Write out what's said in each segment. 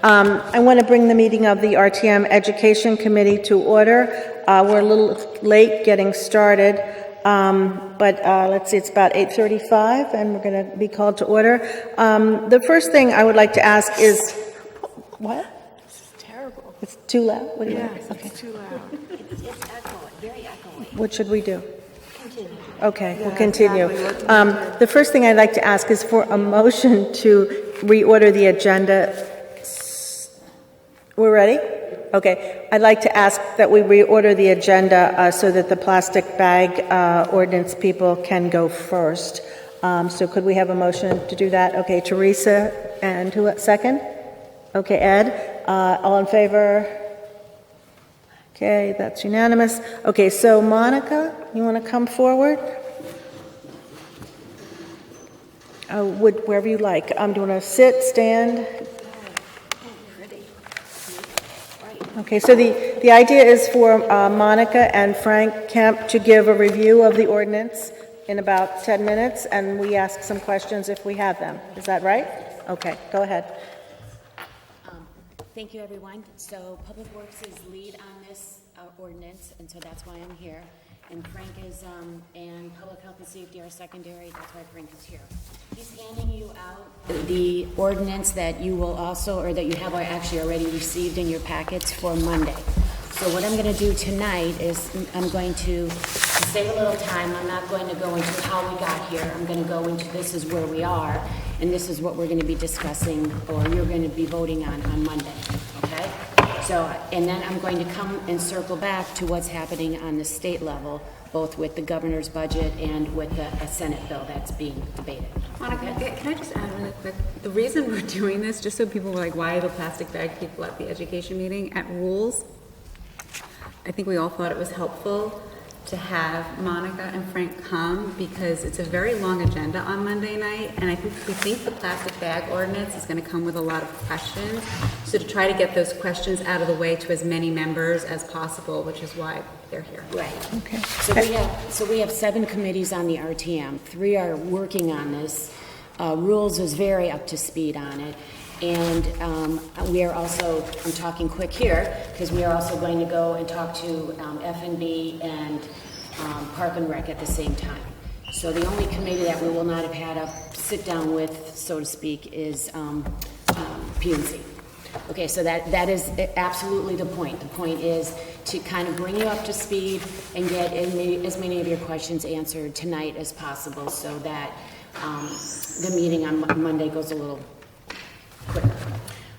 I want to bring the meeting of the RTM Education Committee to order. We're a little late getting started, but let's see, it's about 8:35, and we're going to be called to order. The first thing I would like to ask is, what? This is terrible. It's too loud? What do you Yeah, think? it's too loud. It's echoing, very echoing. What should we do? Continue. Okay, Yeah, we'll continue. exactly. The first thing I'd like to ask is for a motion to reorder the agenda. We're ready? Okay. I'd like to ask that we reorder the agenda so that the plastic bag ordinance people can go first. So could we have a motion to do that? Okay, Teresa, and who, second? Okay, Ed. All in favor? Okay, that's unanimous. Okay, so Monica, you want to come forward? Wherever you like. Do you want to sit, stand? Okay, so the idea is for Monica and Frank Kemp to give a review of the ordinance in about 10 minutes, and we ask some questions if we have them. Is that right? Okay, go ahead. Thank you, everyone. So Public Works is lead on this ordinance, and so that's why I'm here. And Frank is, and Public Health and Safety are secondary, that's why Frank is here. He's handing you out the ordinance that you will also, or that you have actually already received in your packets for Monday. So what I'm going to do tonight is I'm going to save a little time. I'm not going to go into how we got here. I'm going to go into this is where we are, and this is what we're going to be discussing, or you're going to be voting on Monday, okay? So, and then I'm going to come and circle back to what's happening on the state level, both with the governor's budget and with the Senate bill that's being debated. Monica, can I just add really quick? The reason we're doing this, just so people were like, why are the plastic bag people at the education meeting? At Rules, I think we all thought it was helpful to have Monica and Frank come because it's a very long agenda on Monday night, and I think we think the plastic bag ordinance is going to come with a lot of questions. So to try to get those questions out of the way to as many members as possible, which is why they're here. Right. Okay. So we have 7 committees on the RTM. 3 are working on this. Rules is very up to speed on it. And we are also, I'm talking quick here, because we are also going to go and talk to F&B and Park and Rec at the same time. So the only committee that we will not have had a sit down with, so to speak, is P&Z. Okay, so that is absolutely the point. The point is to kind of bring you up to speed and get as many of your questions answered tonight as possible so that the meeting on Monday goes a little quicker.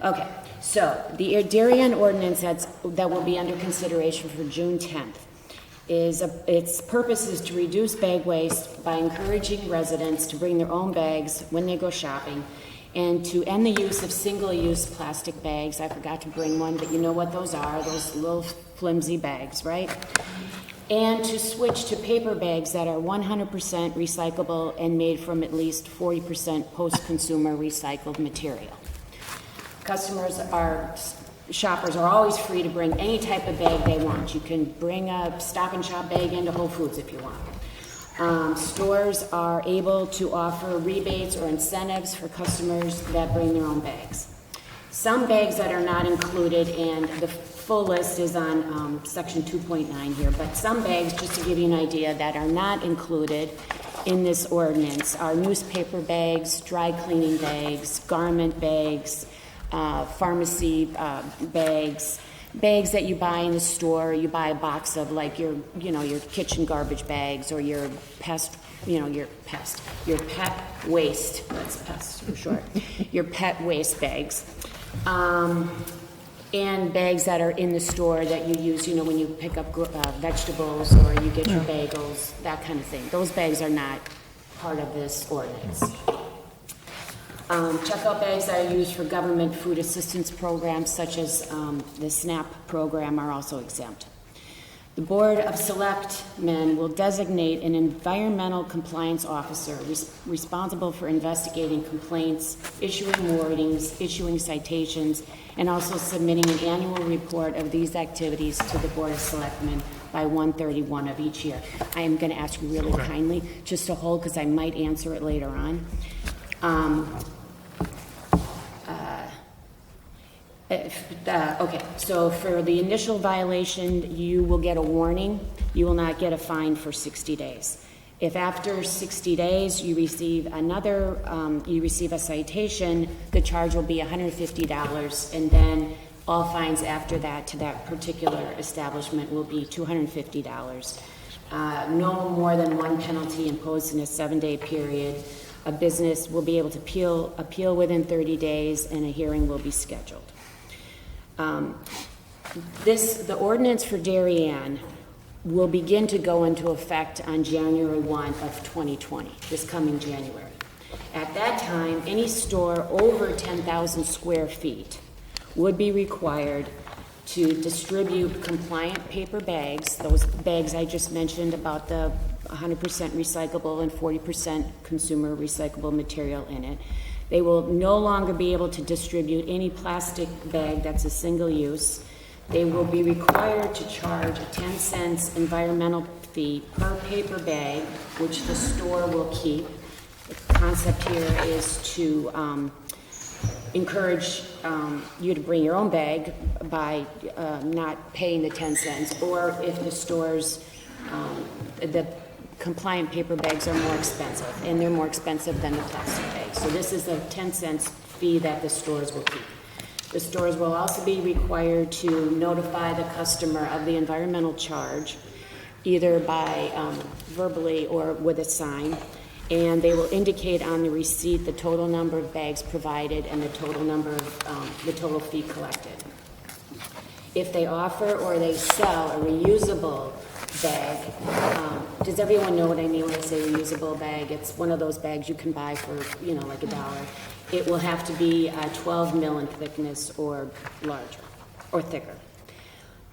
Okay, so the Darien ordinance that will be under consideration for June 10th its purpose is to reduce bag waste by encouraging residents to bring their own bags when they go shopping and to end the use of single-use plastic bags. I forgot to bring one, but you know what those are, those little flimsy bags, right? And to switch to paper bags that are 100% recyclable and made from at least 40% post-consumer recycled material. Shoppers are always free to bring any type of bag they want. You can bring a Stop and Shop bag into Whole Foods if you want. Stores are able to offer rebates or incentives for customers that bring their own bags. Some bags that are not included, and the full list is on section 2.9 here, but some bags, just to give you an idea, that are not included in this ordinance are newspaper bags, dry cleaning bags, garment bags, pharmacy bags that you buy in the store. You buy a box of like your kitchen garbage bags or your pet waste. That's pest for short. Your pet waste bags. And bags that are in the store that you use, when you pick up vegetables or you get your bagels, that kind of thing. Those bags are not part of this ordinance. Checkout bags that are used for government food assistance programs such as the SNAP program are also exempt. The Board of Selectmen will designate an environmental compliance officer responsible for investigating complaints, issuing warnings, issuing citations, and also submitting an annual report of these activities to the Board of Selectmen by 1/31 of each year. I am going to ask you really kindly just to hold because I might answer it later on. Okay, so for the initial violation, you will get a warning. You will not get a fine for 60 days. If after 60 days you receive a citation, the charge will be $150, and then all fines after that to that particular establishment will be $250. No more than one penalty imposed in a 7-day period. A business will be able to appeal within 30 days, and a hearing will be scheduled. The ordinance for Darien will begin to go into effect on January 1 of 2020, this coming January. At that time, any store over 10,000 square feet would be required to distribute compliant paper bags, those bags I just mentioned about the 100% recyclable and 40% consumer recyclable material in it. They will no longer be able to distribute any plastic bag that's a single use. They will be required to charge a 10 cents environmental fee per paper bag, which the store will keep. The concept here is to encourage you to bring your own bag by not paying the 10 cents, or if the stores, the compliant paper bags are more expensive, and they're more expensive than the plastic bags. So this is a 10 cents fee that the stores will keep. The stores will also be required to notify the customer of the environmental charge, either by verbally or with a sign, and they will indicate on the receipt the total number of bags provided and the total number of the total fee collected. If they offer or they sell a reusable bag, does everyone know what I mean when I say reusable bag? It's one of those bags you can buy for, like $1. It will have to be 12 mil in thickness or larger or thicker.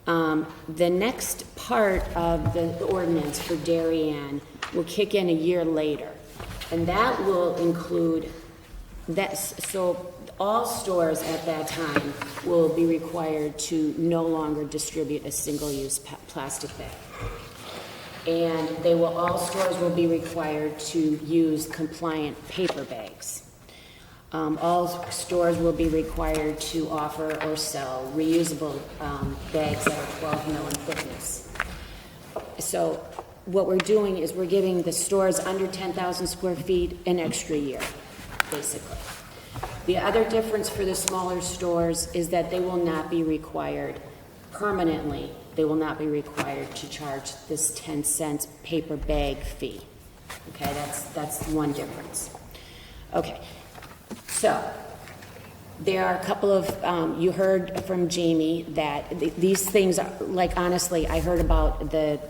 The next part of the ordinance for Darien will kick in a year later, and that will include that. So all stores at that time will be required to no longer distribute a single-use plastic bag. And all stores will be required to use compliant paper bags. All stores will be required to offer or sell reusable bags that are 12 mil in thickness. So what we're doing is we're giving the stores under 10,000 square feet an extra year, basically. The other difference for the smaller stores is that they will not be required permanently. They will not be required to charge this 10 cents paper bag fee. Okay, that's one difference. Okay. So, there are a couple of, you heard from Jamie that these things, honestly, I heard about the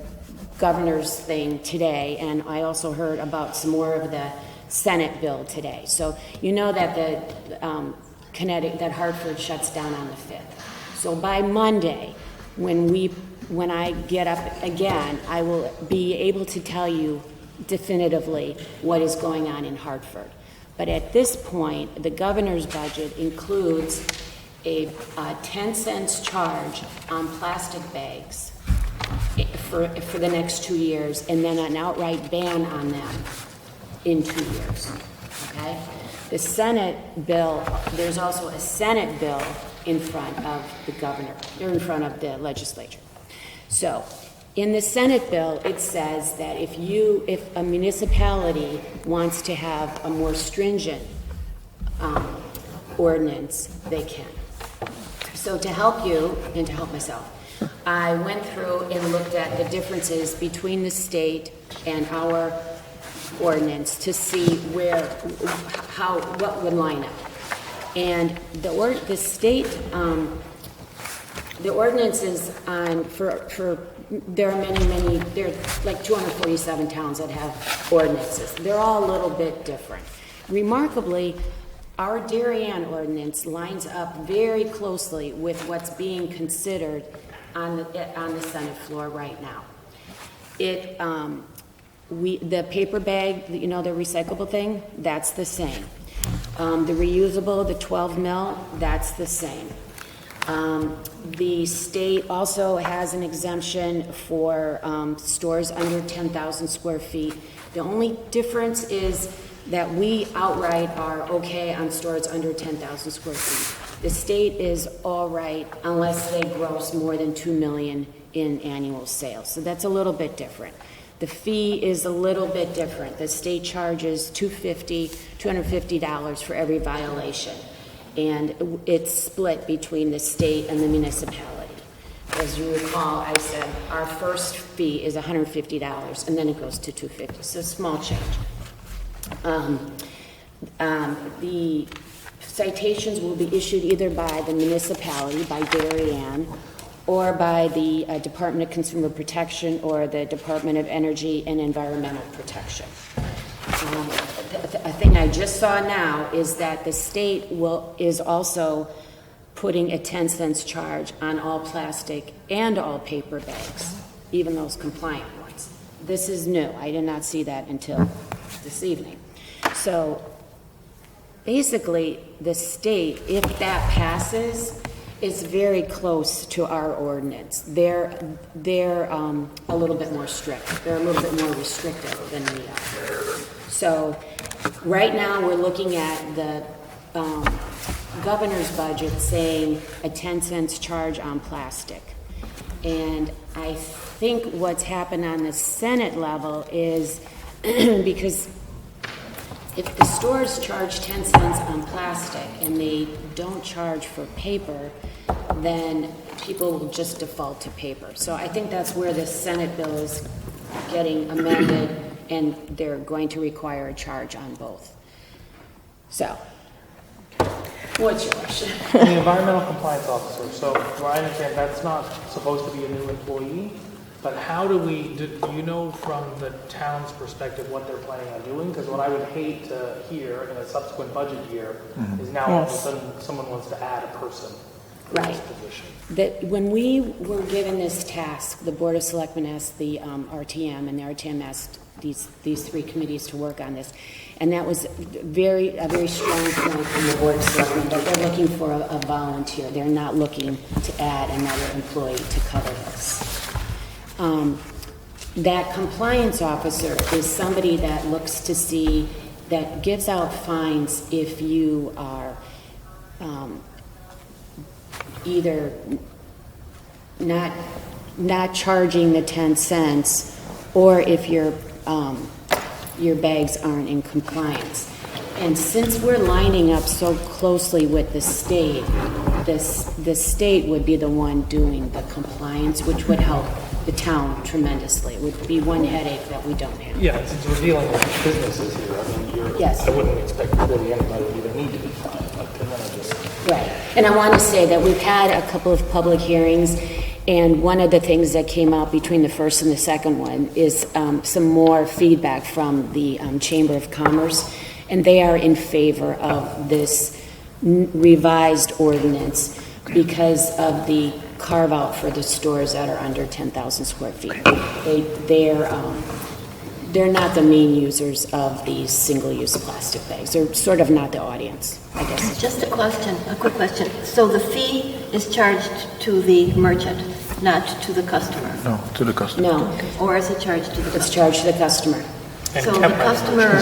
governor's thing today, and I also heard about some more of the Senate bill today. So, you know that that Hartford shuts down on the 5th. So by Monday, when I get up again, I will be able to tell you definitively what is going on in Hartford. But at this point, the governor's budget includes a 10 cents charge on plastic bags for the next 2 years, and then an outright ban on them in 2 years. Okay? The Senate bill, there's also a Senate bill in front of the governor, or in front of the legislature. So, in the Senate bill, it says that if a municipality wants to have a more stringent ordinance, they can. So to help you, and to help myself, I went through and looked at the differences between the state and our ordinance to see what would line up. And the state, the ordinances there are many, there are like 247 towns that have ordinances. They're all a little bit different. Remarkably, our Darien ordinance lines up very closely with what's being considered on the Senate floor right now. The paper bag, the recyclable thing, that's the same. The reusable, the 12 mil, that's the same. The state also has an exemption for stores under 10,000 square feet. The only difference is that we outright are okay on stores under 10,000 square feet. The state is all right unless they gross more than 2 million in annual sales. So that's a little bit different. The fee is a little bit different. The state charges $250 for every violation, and it's split between the state and the municipality. As you recall, I said our first fee is $150, and then it goes to $250, so small change. The citations will be issued either by the municipality, by Darien, or by the Department of Consumer Protection or the Department of Energy and Environmental Protection. A thing I just saw now is that the state is also putting a 10 cents charge on all plastic and all paper bags, even those compliant ones. This is new. I did not see that until this evening. So basically, the state, if that passes, is very close to our ordinance. They're a little bit more strict. They're a little bit more restrictive than we are. So right now, we're looking at the governor's budget saying a 10 cents charge on plastic. And I think what's happened on the Senate level is because if the stores charge 10 cents on plastic and they don't charge for paper, then people will just default to paper. So I think that's where the Senate bill is getting amended, and they're going to require a charge on both. So, what's your question? The environmental compliance officer, so do I understand that's not supposed to be a new employee? But how do you know from the town's perspective what they're planning on doing? Because what I would hate to hear in a subsequent budget year is now all of a sudden someone wants to add a person to this position. That when we were given this task, the Board of Selectmen asked the RTM, and the RTM asked these three committees to work on this. And that was a very strong point from the Board of Selectmen, that they're looking for a volunteer. They're not looking to add another employee to cover this. That compliance officer is somebody that looks to see, that gives out fines if you are either not charging the 10 cents, or if your bags aren't in compliance. And since we're lining up so closely with the state, the state would be the one doing the compliance, which would help the town tremendously. It would be one headache that we don't have. Yeah, since we're dealing with businesses here, I mean, Yes. I wouldn't expect really anybody to even need to be fined. Right. And I want to say that we've had a couple of public hearings, and one of the things that came out between the first and the second one is some more feedback from the Chamber of Commerce, and they are in favor of this revised ordinance because of the carve out for the stores that are under 10,000 square feet. They're not the main users of these single-use plastic bags. They're sort of not the audience, I guess. Just a quick question. So the fee is charged to the merchant, not to the customer? No, to the customer. No, Or is it charged to the it's customer? charged to the customer. So the customer,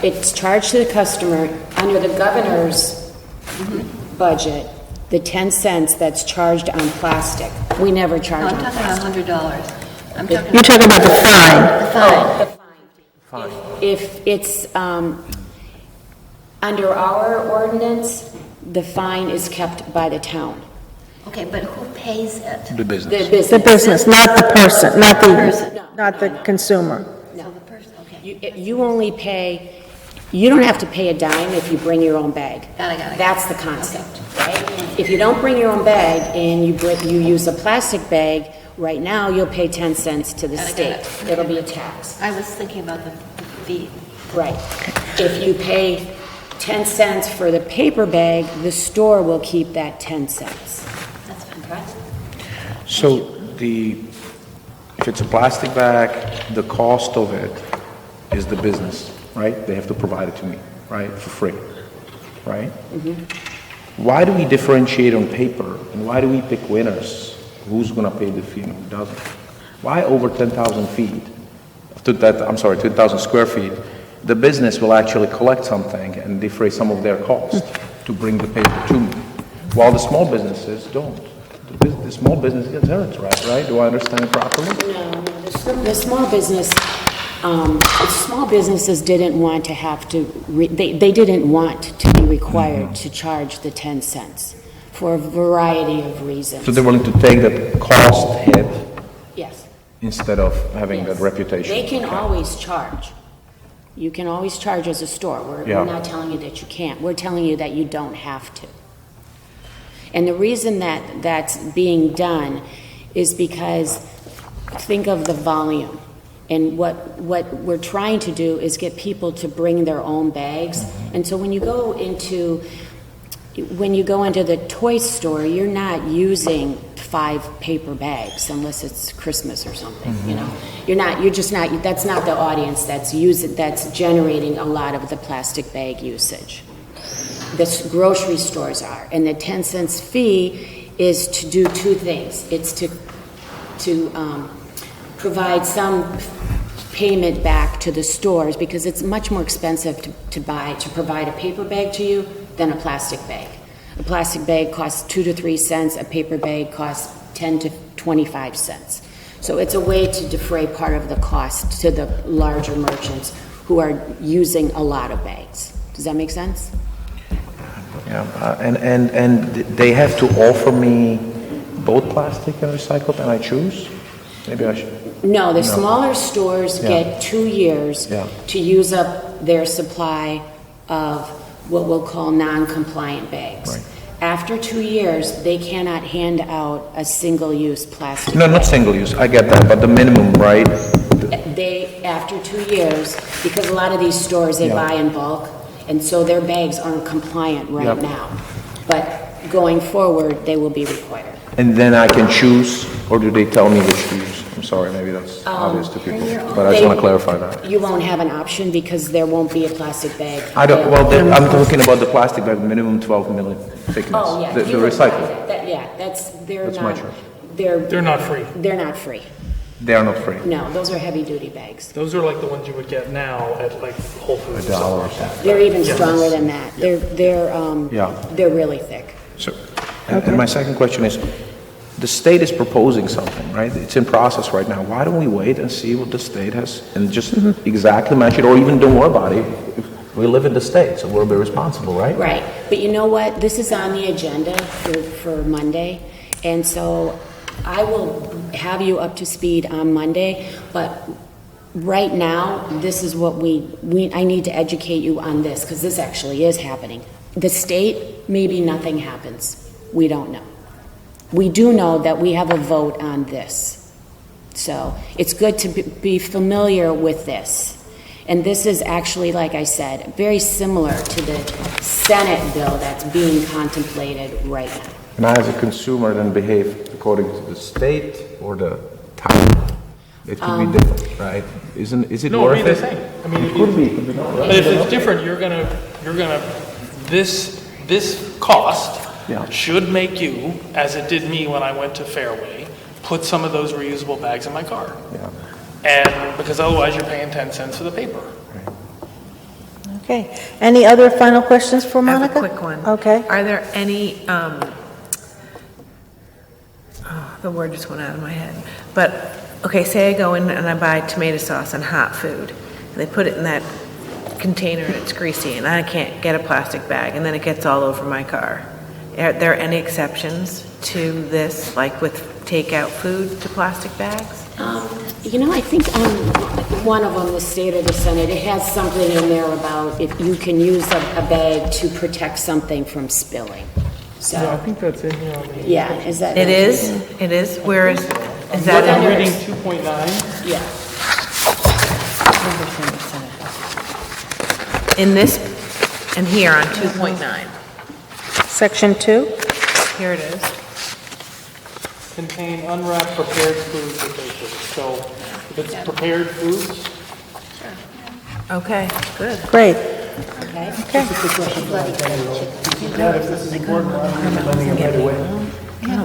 It's charged to the customer under the governor's budget, the 10 cents that's charged on plastic. We never no, charge I'm on talking plastic. about $100. I'm talking You're talking about the fine. the fine. The fine. If it's under our ordinance, the fine is kept by the town. Okay, but who pays it? The business. The business, not the person, not Person. not the consumer. So the person, okay. You only pay, you don't have to pay a dime if you bring your own bag. Got it. That's the concept, right? If you don't bring your own bag and you use a plastic bag, right now you'll pay 10 cents to the Got it. state. It'll be a tax. I was thinking about the fee. Right. If you pay 10 cents for the paper bag, the store will keep that 10 cents. That's fine. So if it's a plastic bag, the cost of it is the business, right? They have to provide it to me, right, for free, right? Why do we differentiate on paper, and why do we pick winners? Who's going to pay the fee and who doesn't? Why over 10,000 feet? 10,000 square feet, the business will actually collect something and defray some of their cost to bring the paper to me. while the small businesses don't. The small business gets hurt, right? Do I understand it properly? No, the small businesses didn't want to have to, they didn't want to be required to charge the 10 cents for a variety of reasons. So they're willing to take that cost hit Yes. instead of having that Yes. reputation. They can always charge. You can always charge as a store. Yeah. We're not telling you that you can't. We're telling you that you don't have to. And the reason that that's being done is because think of the volume. And what we're trying to do is get people to bring their own bags. And so when you go into the toy store, you're not using 5 paper bags unless it's Christmas or something, you know. That's not the audience that's generating a lot of the plastic bag usage. The grocery stores are, and the 10 cents fee is to do 2 things. It's to provide some payment back to the stores because it's much more expensive to provide a paper bag to you than a plastic bag. A plastic bag costs 2 to 3 cents, a paper bag costs 10 to 25 cents. So it's a way to defray part of the cost to the larger merchants who are using a lot of bags. Does that make sense? Yeah, and they have to offer me both plastic and recycled, and I choose? Maybe I should. No, the smaller stores get 2 years Yeah. to use up their supply of what we'll call non-compliant bags. Right. After 2 years, they cannot hand out a single-use plastic No, bag. not single use, I get that, but the minimum, right? After 2 years, because a lot of these stores, they Yeah. buy in bulk, and so their bags aren't compliant right Yep. now. But going forward, they will be required. And then I can choose, or do they tell me which to use? I'm sorry, maybe that's obvious to people, but I just want to clarify that. You won't have an option because there won't be a plastic bag. I don't, well, I'm talking about the plastic bag, minimum 12 milli thickness. Oh, yeah. The you would buy recycled. they're That's my not, choice. They're not free. they're not free. They are not free. No, those are heavy-duty bags. Those are like the ones you would get now at like Whole Foods or something like that. They're even Yes. stronger than that. Yeah. They're really thick. So, and my second question is, the state is proposing something, right? It's in process right now. Why don't we wait and see what the state has and just exactly match it, or even don't worry about it? We live in the state, so we'll be responsible, right? Right. But you know what? This is on the agenda for Monday, and so I will have you up to speed on Monday, but right now, this is what I need to educate you on this, because this actually is happening. The state, maybe nothing happens. We don't know. We do know that we have a vote on this. So it's good to be familiar with this. And this is actually, like I said, very similar to the Senate bill that's being contemplated right now. And I, as a consumer, then behave according to the state or the town? It could be different, right? Is it No, worth it'd be it? the same. I mean, It could be. but if it's different, you're gonna, this cost Yeah. should make you, as it did me when I went to Fairway, put some of those reusable bags in my car. Yeah. And, because otherwise you're paying 10 cents for the paper. Okay. Any other final questions for I have Monica? a quick one. Okay. Are there any, the word just went out of my head. But, okay, say I go in and I buy tomato sauce and hot food, and they put it in that container and it's greasy, and I can't get a plastic bag, and then it gets all over my car. Are there any exceptions to this, like with takeout food to plastic bags? You know, I think one of them, the state or the Senate, it has something in there about if you can use a bag to protect something from spilling. So, I think that's in here on the. yeah, is that? It is? It is? Where is that? I'm under- reading 2.9. Yeah. In this, and here on 2.9. Section 2? Here it is. Contain unwrapped prepared foods or bakers. So if it's prepared foods, Okay, good. Great. Okay. Dad, if this is important, why aren't we implementing it right away?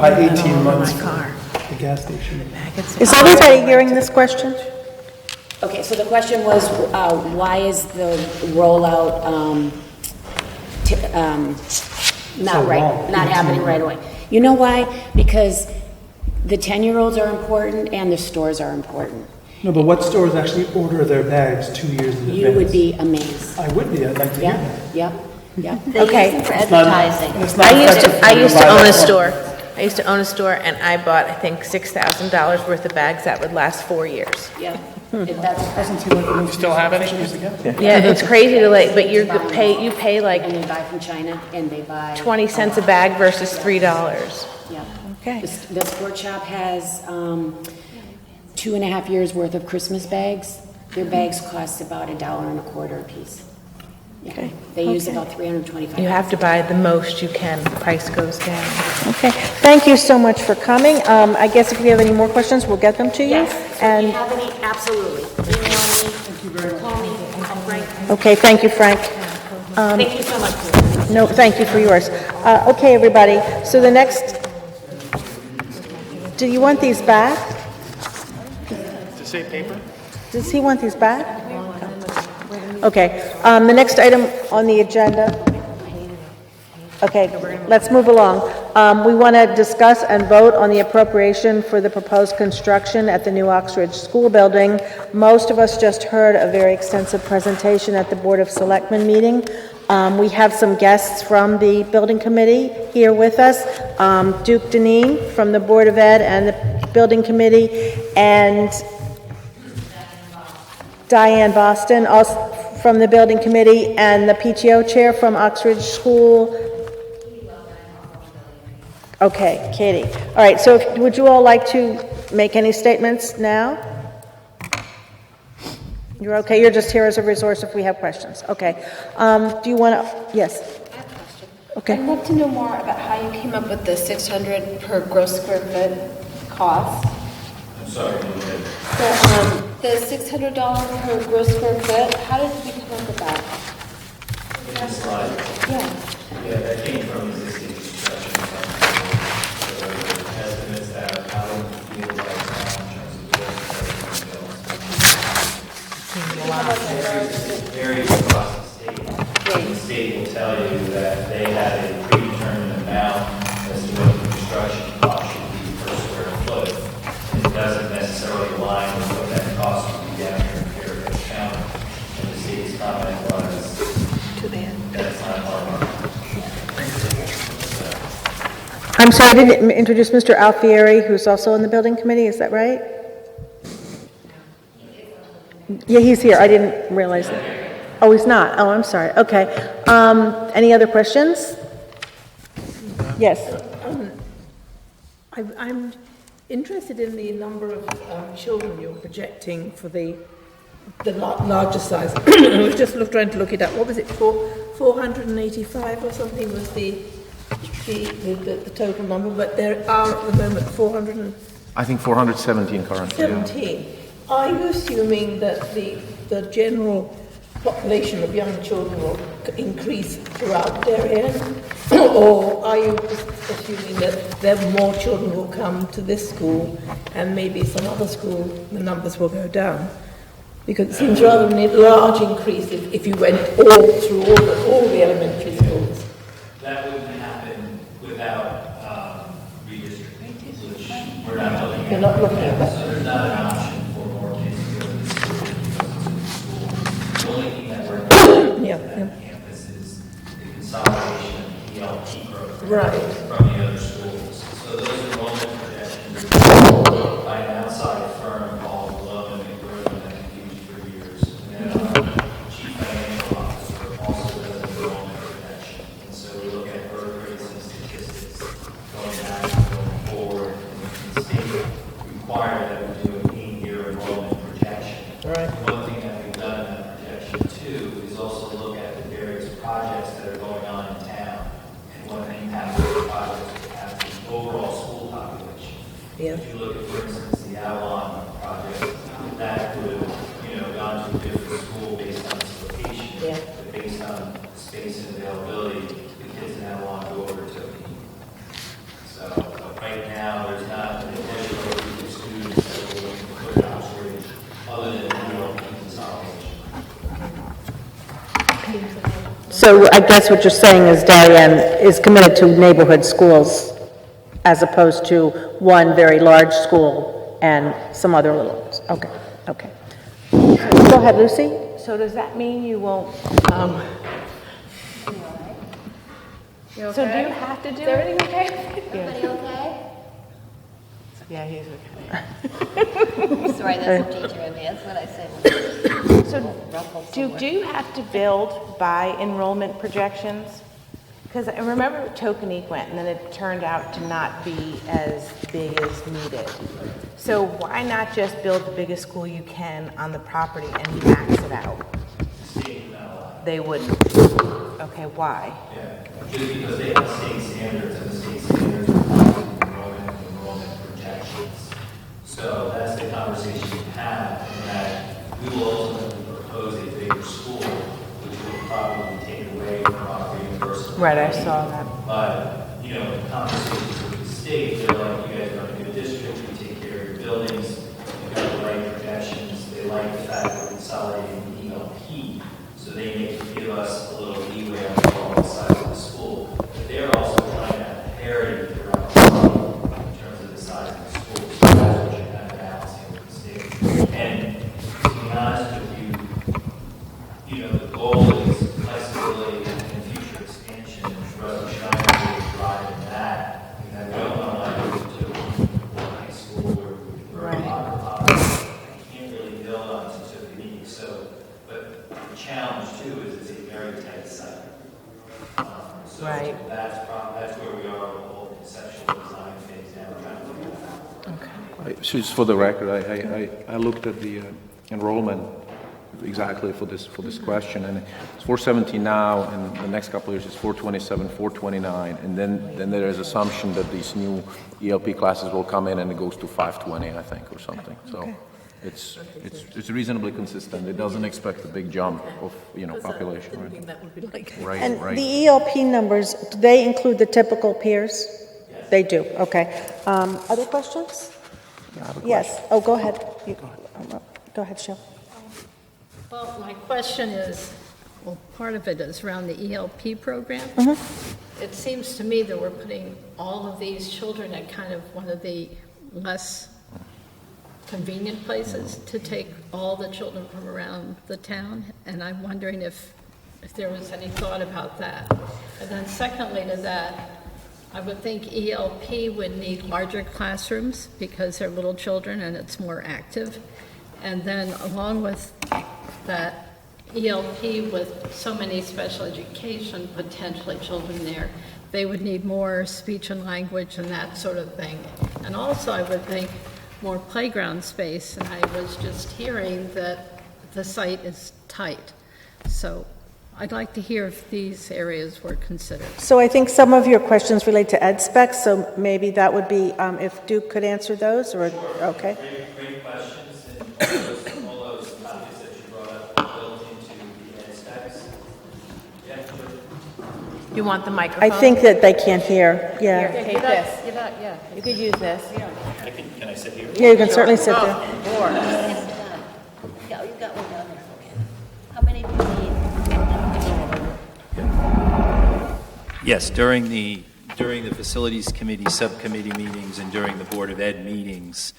By 18 months, Car. the gas station. Is everybody hearing this question? Okay, so the question was, why is the rollout not So right, long, not 18 happening right away. You know why? Because the 10-year-olds are important and the stores are important. No, but what stores actually order their bags 2 years in advance? You would be amazed. I would be, I'd like to hear Yeah, that. yeah, yeah. They Okay. use them for It's not- advertising. it's not I effective for you used buy to own that a one. store. I used to own a store, and I bought, I think, $6,000 worth of bags that would last 4 years. Yeah. That's Doesn't seem like it moves Still have any? years ago. Yeah, it's crazy to like, but you pay like And they buy from China, and they buy. 20 cents a bag versus $3. Yeah. Okay. The sport shop has 2.5 years worth of Christmas bags. Their bags cost about $1.25 a piece. Yeah. Okay. They use about 325. You have to buy the most you can, the price goes down. Okay, thank you so much for coming. I guess if we have any more questions, we'll get them to you. Yes, so if you And, have any, absolutely. Email me, call me, I'm Frank. okay, thank you, Frank. Thank you so much. No, thank you for yours. Okay, everybody, so the next, do you want these back? To say paper? Does he want these back? Okay, the next item on the agenda. Okay, let's move along. We want to discuss and vote on the appropriation for the proposed construction at the new Oxford School Building. Most of us just heard a very extensive presentation at the Board of Selectmen meeting. We have some guests from the Building Committee here with us. Duke Deneen from the Board of Ed and the Building Committee, and Diane Boston, also from the Building Committee, and the PTO Chair from Oxford School. Okay, Katie. All right, so would you all like to make any statements now? You're okay, you're just here as a resource if we have questions. Okay. Do you want to, yes? I have a question. Okay. I'd love to know more about how you came up with the 600 per gross square foot cost. I'm sorry, go ahead. So, the $600 per gross square foot, how did you come up with that? This slide, Yeah. yeah, that came from existing construction. So the estimates that are out in the field right now in terms of building. It varies across the state. The state will tell you that they have a predetermined amount as to what the construction cost should be per square foot. And it doesn't necessarily align with what that cost would be down here in Fairfax County. And the state's comment was, that's not part of our. I'm sorry, I didn't introduce Mr. Alfieri, who's also on the Building Committee, is that right? Yeah, he's here, I didn't realize that. Oh, he's not, oh, I'm sorry, okay. Any other questions? Yes, I'm interested in the number of children you're projecting for the larger size. I was just trying to look it up. What was it, 485 or something was the total number, but there are at the moment 417. I think 417 currently, yeah. Are you assuming that the general population of young children will increase throughout Darien? Or are you assuming that more children will come to this school and maybe some other school, the numbers will go down? Because it seems rather a large increase if you went all through all the elementary schools. That wouldn't happen without redistricting, which we're not looking at. You're not looking at that. So there's not an option for more kids to go to the school because it's a school. The only thing that we're doing Yeah, at yeah. campus is the consolidation of the ELT program Right. from the other schools. So those enrollment projections by an outside firm called Love and McGraw that we've used for years. And our chief financial officer also does enrollment projection. And so we look at birth rates and statistics going back and going forward. And the state require that we do an 8-year enrollment projection. Right. One thing that we've done in that projection too is also look at the various projects that are going on in town and what impact those projects will have to the overall school population. Yeah. If you look at, for instance, the Avalon project, that would, gone to a different school based on its location. Yeah. But based on space and availability, the kids in Avalon go over to Oakland. So right now, there's not an additional group of students that we're looking to put in Oxford other than the consolidation. so So I guess what you're saying is Darien is committed to neighborhood schools as opposed to one very large school and some other little ones. Okay, okay. Go ahead, Lucy. So does that mean you won't, You so do okay? you have to do Is it? everything okay? Everybody okay? Yeah, he's okay. Sorry, that's a teacher in me, that's what I say. So do you have to build by enrollment projections? Because I remember Tokenique went and then it turned out to not be as big as needed. So why not just build the biggest school you can on the property and max it out? They wouldn't. Okay, why? Yeah, just because they have state standards, and the state standards are enrollment projections. So that's the conversation we have, and that we will ultimately propose a bigger school, which will probably take away from our reimbursement. Right, I saw that. But, you know, in conversations with the state, they're like, you guys are a good district, you take care of your buildings, you've got the right projections, they like the fact that we're consolidating the ELP, so they may give us a little leeway on the overall size of the school. But they're also trying to have parity throughout the state in terms of the size of the school, so that's what you're kind of balancing with the state. And to be honest with you, you know, the goal is flexibility and future expansion, and for us to try to really drive in that. You know, we don't want to go to a high school where we're a lot of poverty. You can't really build on such a unique. So, but the challenge too is it's a very tight site. So Right. that's where we are with the whole conceptual design phase now. We're trying to figure that out. Just for the record, I looked at the enrollment exactly for this question, and it's 417 now, and the next couple of years it's 427, 429, and then there is assumption that these new ELP classes will come in and it goes to 520, I think, or something. So it's reasonably consistent. It doesn't expect a big jump of population. Right? That would be like. Right. And Right. the ELP numbers, do they include the typical peers? They do, okay. Other questions? Yes, oh, go ahead. Go ahead, Cheryl. Well, my question is, well, part of it is around the ELP program. It seems to me that we're putting all of these children at kind of one of the less convenient places to take all the children from around the town, and I'm wondering if there was any thought about that. And then secondly to that, I would think ELP would need larger classrooms because they're little children and it's more active. And then along with that ELP with so many special education, potentially children there, they would need more speech and language and that sort of thing. And also I would think more playground space, and I was just hearing that the site is tight. So I'd like to hear if these areas were considered. So I think some of your questions relate to ed specs, so maybe that would be, if Duke could answer those, or, okay. Great questions, and all those topics that you brought up are built into the ed specs. Yeah, sure. You want the microphone? I think that they can't hear, yeah. Here, take this. Yeah. You could use this. Can I sit here? Yeah, you can certainly sit there. Yeah, you got one down there. How many do you need? Yes, during the Facilities Committee subcommittee meetings and during the Board of Ed meetings,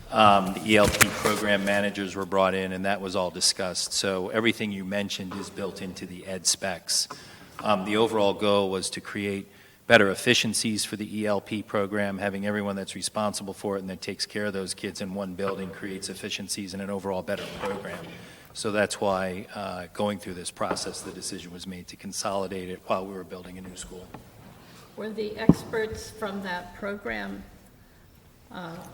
the ELP program managers were brought in, and that was all discussed. So everything you mentioned is built into the ed specs. The overall goal was to create better efficiencies for the ELP program, having everyone that's responsible for it and that takes care of those kids in one building creates efficiencies and an overall better program. So that's why, going through this process, the decision was made to consolidate it while we were building a new school. Were the experts from that program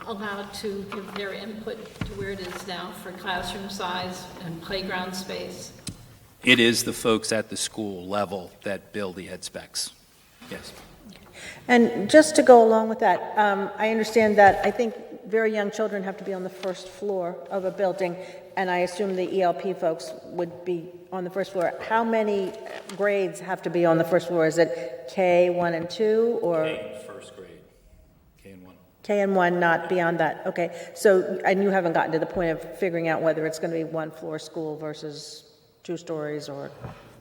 allowed to give their input to where it is now for classroom size and playground space? It is the folks at the school level that build the ed specs. Yes. And just to go along with that, I understand that I think very young children have to be on the first floor of a building, and I assume the ELP folks would be on the first floor. How many grades have to be on the first floor? Is it K, 1, and 2, or? K, first grade, K and 1. K and 1, not beyond that. Okay. So, and you haven't gotten to the point of figuring out whether it's going to be one floor school versus 2 stories or?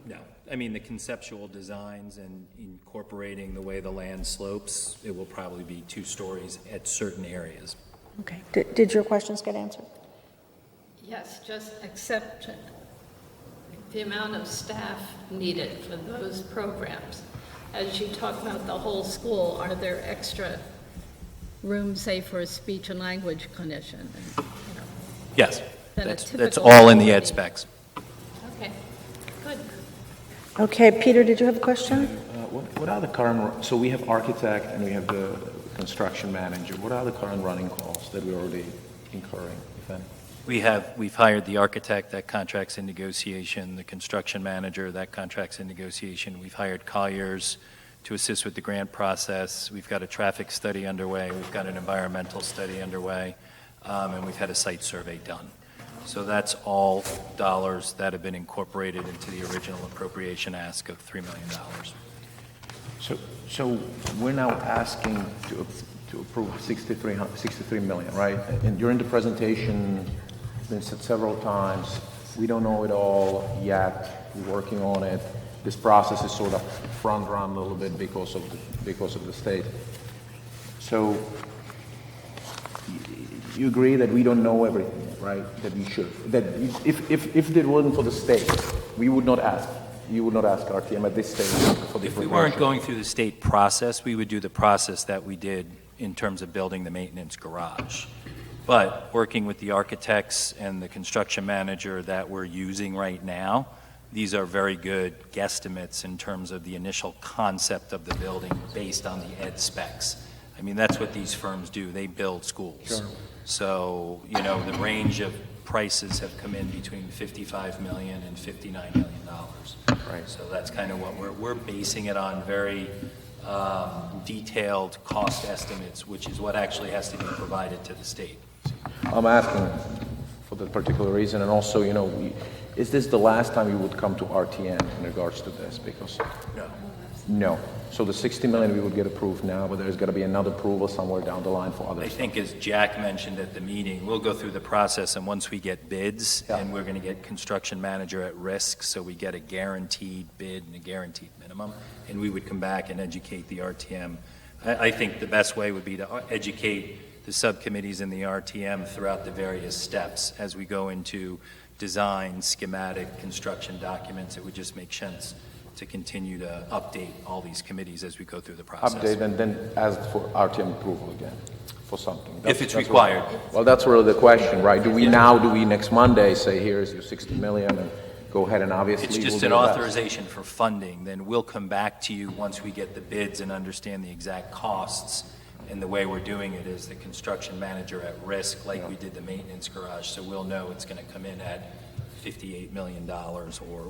No. I mean, the conceptual designs and incorporating the way the land slopes, it will probably be 2 stories at certain areas. Okay. Did your questions get answered? Yes, just accept the amount of staff needed for those programs. As you talk about the whole school, are there extra rooms, say, for a speech and language clinician? And, Yes, than a that's typical all in the ed building? specs. Okay, good. Okay, Peter, did you have a question? What are the current, so we have architect and we have the construction manager. What are the current running costs that we're already incurring, if any? We've hired the architect, that contract's in negotiation, the construction manager, that contract's in negotiation. We've hired Colliers to assist with the grant process. We've got a traffic study underway. We've got an environmental study underway, and we've had a site survey done. So that's all dollars that have been incorporated into the original appropriation ask of $3 million. So we're now asking to approve 63 million, right? And during the presentation, it's been said several times, we don't know it all yet. We're working on it. This process is sort of front run a little bit because of the state. So you agree that we don't know everything, right? That we should. That if it wasn't for the state, we would not ask. You would not ask RTM at this stage for the If we information. weren't going through the state process, we would do the process that we did in terms of building the maintenance garage. But working with the architects and the construction manager that we're using right now, these are very good guesstimates in terms of the initial concept of the building based on the ed specs. I mean, that's what these firms do. They build schools. Sure. So, the range of prices have come in between $55 million and $59 million. Right. So that's kind of what we're basing it on, very detailed cost estimates, which is what actually has to be provided to the state. I'm asking for that particular reason, and also, is this the last time you would come to RTM in regards to this? Because no. So the 60 million we would get approved now, but there's got to be another approval somewhere down the line for others. I think, as Jack mentioned at the meeting, we'll go through the process, and once we get bids, and we're going to get construction manager at risk, so we get a guaranteed bid and a guaranteed minimum, and we would come back and educate the RTM. I think the best way would be to educate the subcommittees in the RTM throughout the various steps as we go into design, schematic, construction documents. It would just make sense to continue to update all these committees as we go through the process. Update and then ask for RTM approval again for something. If it's required. Well, that's really the question, right? Do we next Monday say, here's your 60 million and go ahead and obviously It's just we'll an do that. authorization for funding. Then we'll come back to you once we get the bids and understand the exact costs. And the way we're doing it is the construction manager at risk, like we did the maintenance garage, so we'll know it's going to come in at $58 million or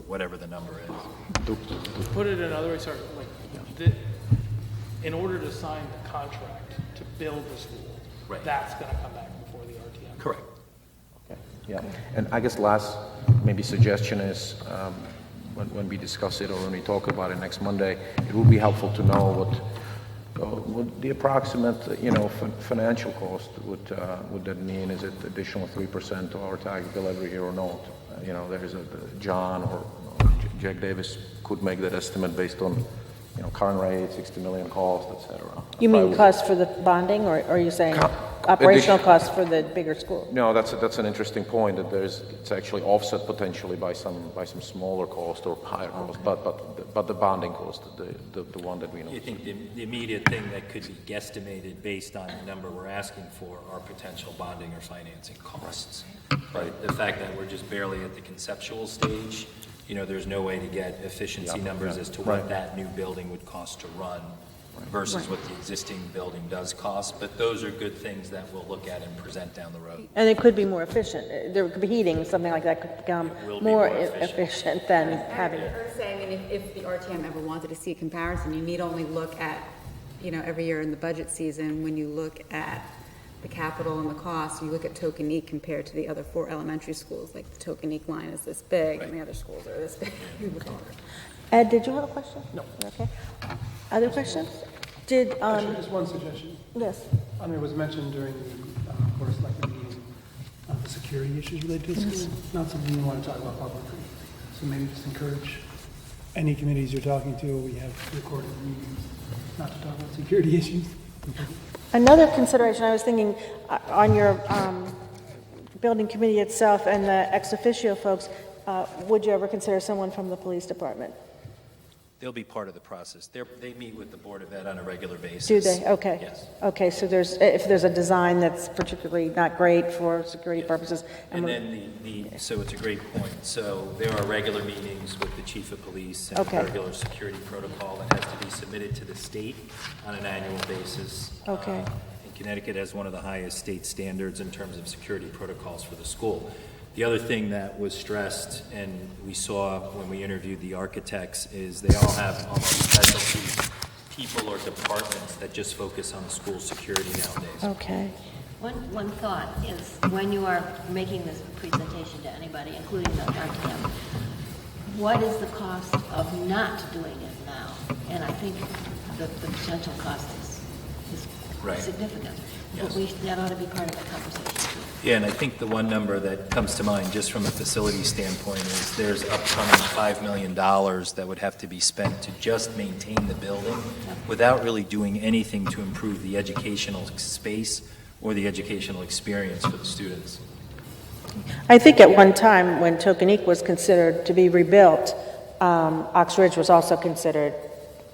whatever the number is. To put it another way, sorry, in order to sign the contract to build the school, Right. that's going to come back before the RTM. Correct. Okay. Yeah, and I guess last maybe suggestion is when we discuss it or when we talk about it next Monday, it would be helpful to know what the approximate, financial cost would that mean? Is it additional 3% to our tax bill every year or not? There's John or Jack Davis could make that estimate based on, current rate, 60 million cost, et cetera. You mean cost for the bonding, or are you saying operational costs for the bigger school? No, that's an interesting point, that it's actually offset potentially by some smaller cost or higher cost, but the bonding cost, the one that we know. I think the immediate thing that could be guesstimated based on the number we're asking for are potential bonding or financing costs. Right. The fact that we're just barely at the conceptual stage, there's no way to get efficiency numbers as to what that new building would cost to run versus what the existing building does cost. But those are good things that we'll look at and present down the road. And it could be more efficient. There could be heating, something like that could become more efficient than having it. I would say, if the RTM ever wanted to see a comparison, you need only look at, every year in the budget season, when you look at the capital and the cost, you look at Tokenique compared to the other 4 elementary schools. Like the Tokenique line is this big, and the other schools are this big. Ed, did you have a question? No. Okay. Other questions? Actually, just one suggestion. Yes. It was mentioned during the Board of Selectmen meeting, the security issues related to the school. Not something you want to talk about publicly. So maybe just encourage any committees you're talking to, we have recorded meetings, not to talk about security issues. Another consideration, I was thinking, on your building committee itself and the ex officio folks, would you ever consider someone from the police department? They'll be part of the process. They meet with the Board of Ed on a regular basis. Do they? Okay. Yes. Okay, so if there's a design that's particularly not great for security purposes. And then so it's a great point. So there are regular meetings with the chief of police and Okay. a regular security protocol that has to be submitted to the state on an annual basis. Okay. And Connecticut has one of the highest state standards in terms of security protocols for the school. The other thing that was stressed, and we saw when we interviewed the architects, is they all have almost specialty people or departments that just focus on school security nowadays. Okay. One thought is, when you are making this presentation to anybody, including the RTM, what is the cost of not doing it now? And I think the potential cost is Right. significant. Yes. But that ought to be part of the conversation too. Yeah, and I think the one number that comes to mind, just from a facility standpoint, is there's upcoming $5 million that would have to be spent to just maintain the building without really doing anything to improve the educational space or the educational experience for the students. I think at one time, when Tokenique was considered to be rebuilt, Ox Ridge was also considered,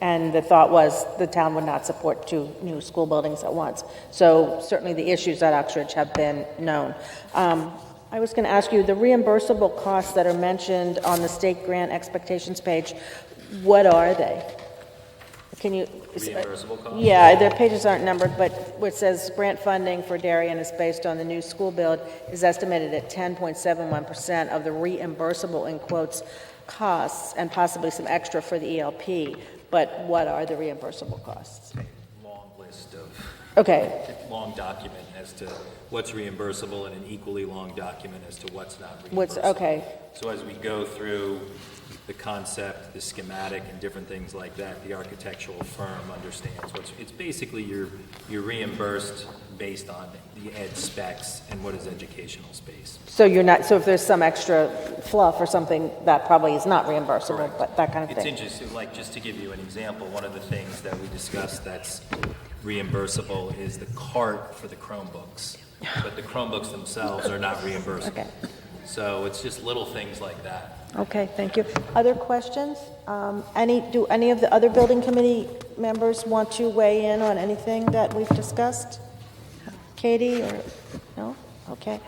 and the thought was the town would not support two new school buildings at once. So certainly the issues at Ox Ridge have been known. I was going to ask you, the reimbursable costs that are mentioned on the state grant expectations page, what are they? Can you? Reimbursable costs? Yeah, their pages aren't numbered, but what says grant funding for Darien is based on the new school build is estimated at 10.71% of the reimbursable, in quotes, costs, and possibly some extra for the ELP. But what are the reimbursable costs? Long list of, Okay, long document as to what's reimbursable and an equally long document as to what's not reimbursable. what's, okay, So as we go through the concept, the schematic, and different things like that, the architectural firm understands it's basically you're reimbursed based on the ed specs and what is educational space. so you're not, so if there's some extra fluff or something, that probably is not reimbursable, Correct. but that kind of It's thing. interesting, like, just to give you an example, one of the things that we discussed that's reimbursable is the cart for the Chromebooks, but the Chromebooks themselves are not reimbursable. Okay. So it's just little things like that. Okay, thank you. Other questions? Do any of the other building committee members want to weigh in on anything that we've discussed? Katie, or, no? Okay.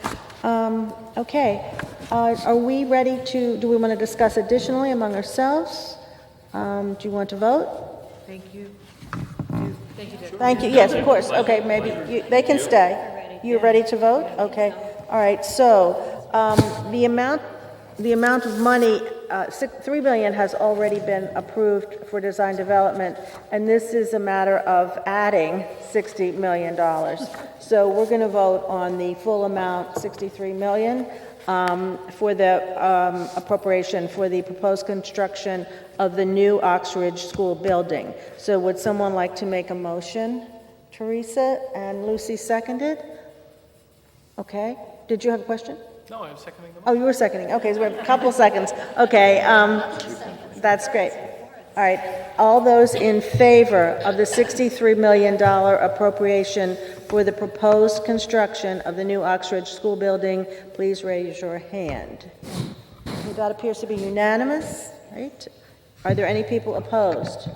Okay. Are we ready to, do we want to discuss additionally among ourselves? Do you want to vote? Thank you. Thank you, yes, of course. Okay, maybe, they can stay. You're ready to vote? Okay. All right, so, the amount of money, $3 billion has already been approved for design development, and this is a matter of adding $60 million. So we're going to vote on the full amount, $63 million, for the appropriation for the proposed construction of the new Ox Ridge School building. So would someone like to make a motion? Teresa, and Lucy seconded? Okay. Did you have a question? No, I'm seconding the motion. Oh, you were seconding. Okay, so we have a couple seconds. Okay, that's great. All right. All those in favor of the $63 million appropriation for the proposed construction of the new Ox Ridge School building, please raise your hand. That appears to be unanimous, right? Are there any people opposed?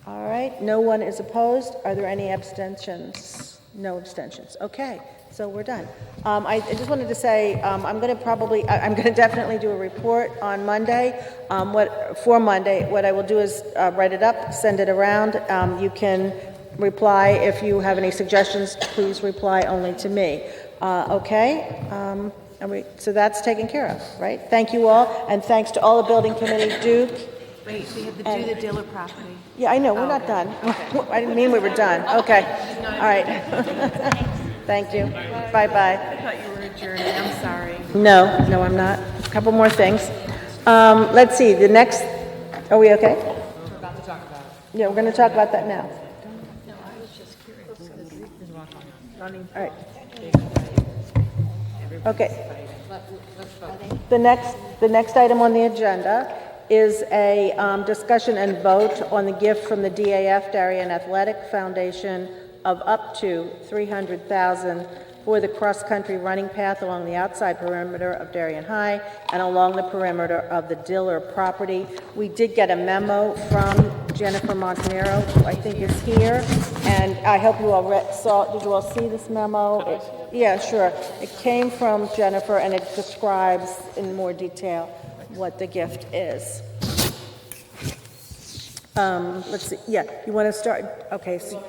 All right, no one is opposed. Are there any abstentions? No abstentions. Okay. So we're done. I just wanted to say, I'm going to definitely do a report on Monday. For Monday, what I will do is write it up, send it around. You can reply if you have any suggestions. Please reply only to me. Okay? So that's taken care of, right? Thank you all, and thanks to all the building committee, Duke. Wait, we have to do the Diller property. Yeah, I know, we're not done. I didn't mean we were done. Okay. All right. Thank you. Bye-bye. I thought you were adjourning, I'm sorry. No, I'm not. A couple more things. Let's see, the next, are we okay? We're about to talk about it. Yeah, we're going to talk about that now. No, I was just curious. All right. Okay. The next item on the agenda is a discussion and vote on the gift from the DAF, Darien Athletic Foundation, of up to $300,000 for the cross-country running path along the outside perimeter of Darien High and along the perimeter of the Diller property. We did get a memo from Jennifer Montanaro, who I think is here, and I hope you all saw. Did you all see this memo? Yeah, sure. It came from Jennifer, and it describes in more detail what the gift is. Let's see. Yeah, you want to start? Okay. So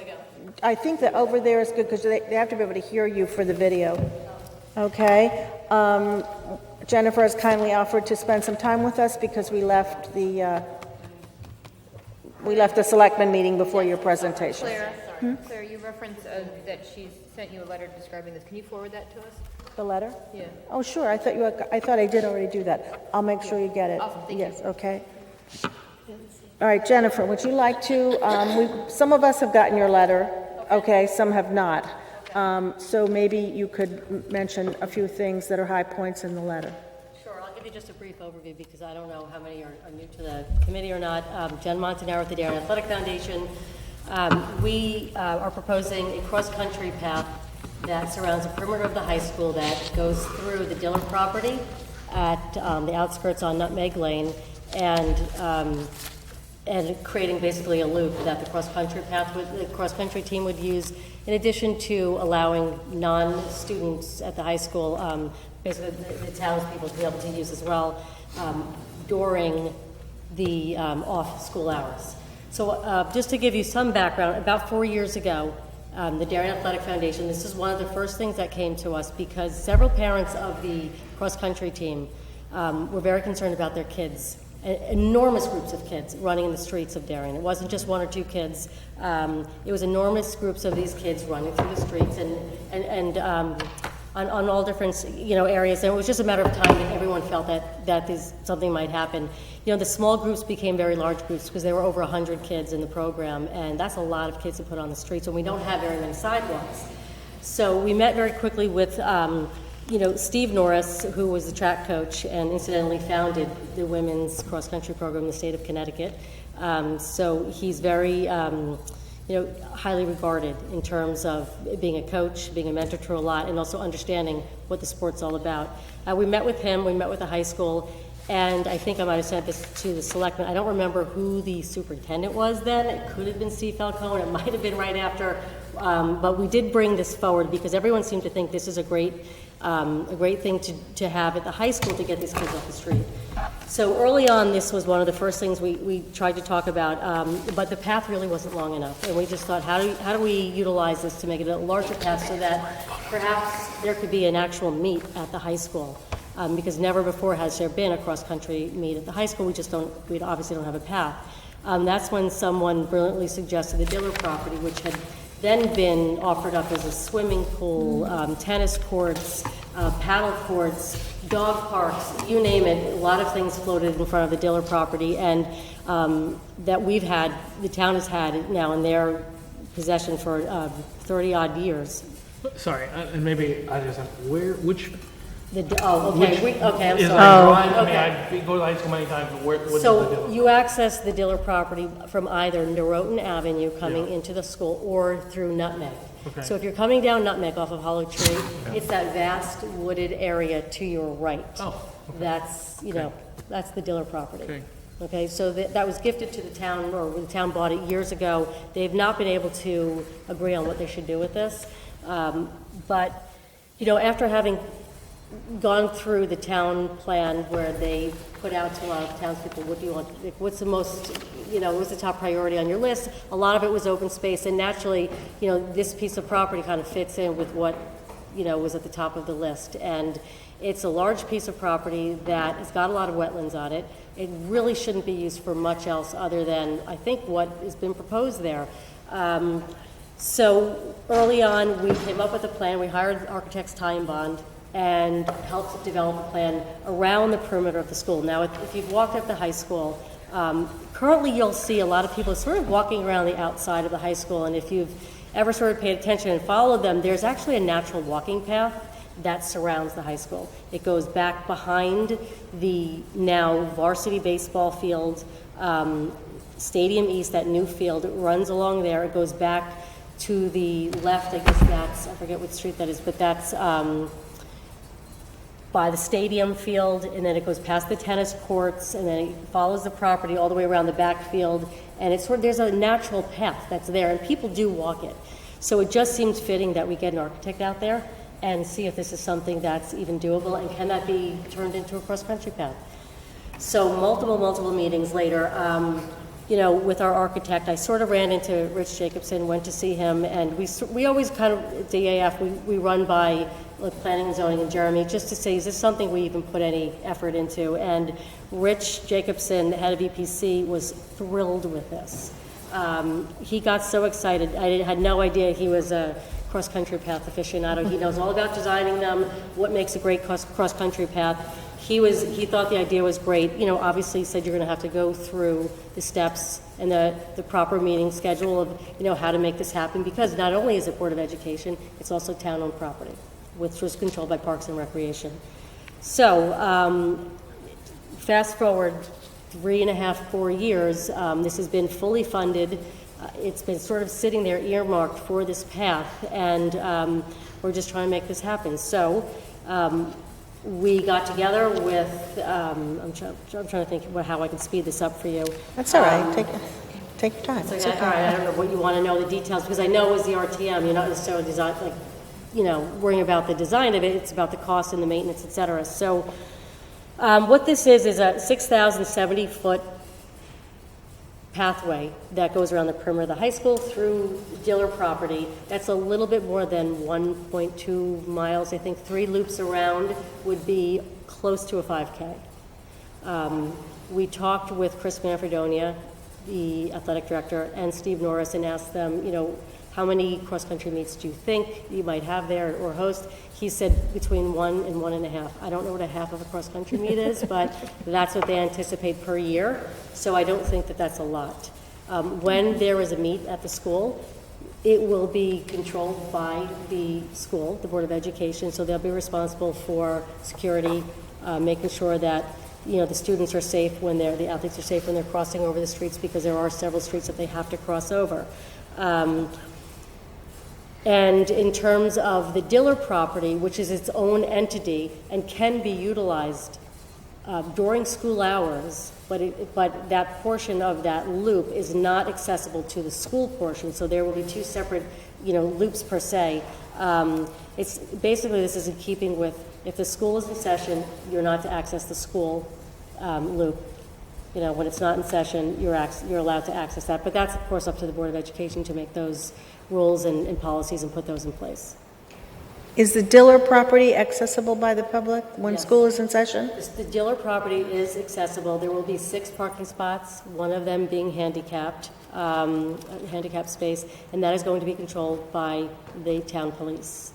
I think that over there is good because they have to be able to hear you for the video. Okay. Jennifer has kindly offered to spend some time with us because we left the selectmen meeting before your presentation. Claire, you referenced that she's sent you a letter describing this. Can you forward that to us? The letter? Yeah. Oh, sure. I thought I did already do that. I'll make sure you get it. Awesome. Thank yes. you. Okay. All right, Jennifer. Would you like to? Some of us have gotten your letter. Okay. Some have not. So maybe you could mention a few things that are high points in the letter. Sure. I'll give you just a brief overview because I don't know how many are new to the committee or not. Jen Montanaro with the Darien Athletic Foundation. We are proposing a cross-country path that surrounds the perimeter of the high school that goes through the Diller property at the outskirts on Nutmeg Lane and creating basically a loop that the cross-country team would use, in addition to allowing non-students at the high school, basically the townspeople, to be able to use as well during the off-school hours. So just to give you some background, about 4 years ago, the Darien Athletic Foundation, this is one of the first things that came to us because several parents of the cross-country team were very concerned about their kids, enormous groups of kids running in the streets of Darien. It wasn't just one or two kids. It was enormous groups of these kids running through the streets and on all different areas. And it was just a matter of time that everyone felt that something might happen. The small groups became very large groups because there were over 100 kids in the program, and that's a lot of kids to put on the streets, and we don't have very many sidewalks. So we met very quickly with, Steve Norris, who was the track coach and incidentally founded the women's cross-country program in the state of Connecticut. So he's very, highly regarded in terms of being a coach, being a mentor to a lot, and also understanding what the sport's all about. We met with him, we met with the high school, and I think I might have sent this to the selectmen. I don't remember who the superintendent was then. It could have been Steve Falcone. It might have been right after. But we did bring this forward because everyone seemed to think this is a great thing to have at the high school to get these kids off the street. So early on, this was one of the first things we tried to talk about, but the path really wasn't long enough. And we just thought, how do we utilize this to make it a larger path so that perhaps there could be an actual meet at the high school? Because never before has there been a cross-country meet at the high school. We obviously don't have a path. That's when someone brilliantly suggested the Diller property, which had then been offered up as a swimming pool, tennis courts, paddle courts, dog parks, you name it. A lot of things floated in front of the Diller property, and that the town has had it now in their possession for 30-odd years. Sorry, and maybe I just have, which... I'm sorry. I go to high school many times, but what is the Diller? So you access the Diller property from either Norotan Avenue coming into the school or through Nutmeg. Okay. So if you're coming down Nutmeg off of Hollow Tree, it's that vast wooded area to your right. Oh, okay. That's the Diller property. Okay. Okay, so that was gifted to the town, or the town bought it years ago. They've not been able to agree on what they should do with this. But after having gone through the town plan where they put out to a lot of townspeople, what do you want, what's the most, what's the top priority on your list? A lot of it was open space, and naturally, this piece of property kind of fits in with what, was at the top of the list. And it's a large piece of property that has got a lot of wetlands on it. It really shouldn't be used for much else other than, I think, what has been proposed there. So early on, we came up with a plan. We hired architects Time Bond and helped develop a plan around the perimeter of the school. Now, if you've walked up the high school, currently you'll see a lot of people sort of walking around the outside of the high school, and if you've ever sort of paid attention and followed them, there's actually a natural walking path that surrounds the high school. It goes back behind the now varsity baseball field, Stadium East, that new field. It runs along there. It goes back to the left. I guess that's, I forget what street that is, but that's by the stadium field, and then it goes past the tennis courts, and then it follows the property all the way around the backfield, and it's sort of, there's a natural path that's there, and people do walk it. So it just seems fitting that we get an architect out there and see if this is something that's even doable, and can that be turned into a cross-country path. So multiple meetings later, with our architect, I sort of ran into Rich Jacobson, went to see him, and we always kind of, at DAF, we run by planning and zoning and Jeremy, just to say, is this something we even put any effort into? And Rich Jacobson, the head of EPC, was thrilled with this. He got so excited. I had no idea he was a cross-country path aficionado. He knows all about designing them, what makes a great cross-country path. He thought the idea was great. Obviously he said you're going to have to go through the steps and the proper meeting schedule of, how to make this happen, because not only is it Board of Education, it's also town-owned property, which was controlled by Parks and Recreation. So, fast forward 3.5, 4 years, this has been fully funded. It's been sort of sitting there earmarked for this path, and we're just trying to make this happen. So, we got together with, I'm trying to think how I can speed this up for you. That's all right. Take your time. It's okay. All right, I don't know what you want to know, the details, because I know it was the RTM. You're not necessarily worrying about the design of it. It's about the cost and the maintenance, et cetera. So what this is a 6,070-foot pathway that goes around the perimeter of the high school through dealer property. That's a little bit more than 1.2 miles. I think 3 loops around would be close to a 5K. We talked with Chris Manfredonia, the athletic director, and Steve Norris, and asked them, how many cross-country meets do you think you might have there or host? He said between 1 and 1.5. I don't know what a half of a cross-country meet is, but that's what they anticipate per year. So I don't think that that's a lot. When there is a meet at the school, it will be controlled by the school, the Board of Education, so they'll be responsible for security, making sure that the students are safe the athletes are safe when they're crossing over the streets, because there are several streets that they have to cross over. And in terms of the Diller property, which is its own entity and can be utilized during school hours, but that portion of that loop is not accessible to the school portion, so there will be 2 separate, loops per se. It's basically, this is in keeping with, if the school is in session, you're not to access the school loop. When it's not in session, you're allowed to access that. But that's, of course, up to the Board of Education to make those rules and policies and put those in place. Is the Diller property accessible by the public when school is in session? The Diller property is accessible. There will be 6 parking spots, one of them being handicapped space, and that is going to be controlled by the town police.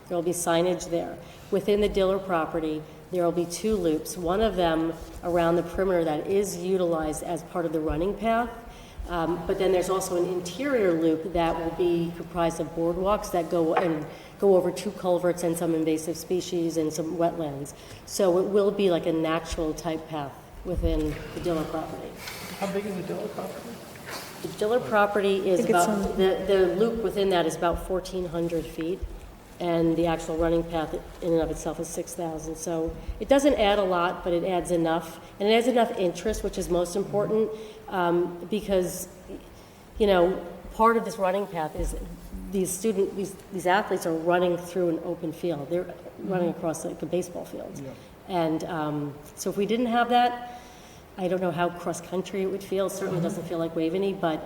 There will be signage there. Within the Diller property, there will be 2 loops, one of them around the perimeter that is utilized as part of the running path, but then there's also an interior loop that will be comprised of boardwalks that go over 2 culverts and some invasive species and some wetlands. So it will be like a natural type path within the Diller property. How big is the Diller property? The Diller property is about, the loop within that is about 1,400 feet. And the actual running path in and of itself is 6,000. So it doesn't add a lot, but it adds enough. And it adds enough interest, which is most important, because, part of this running path is these athletes are running through an open field. They're running across like a baseball field. Yeah. And so if we didn't have that, I don't know how cross-country it would feel. It certainly doesn't feel like Waveney, but,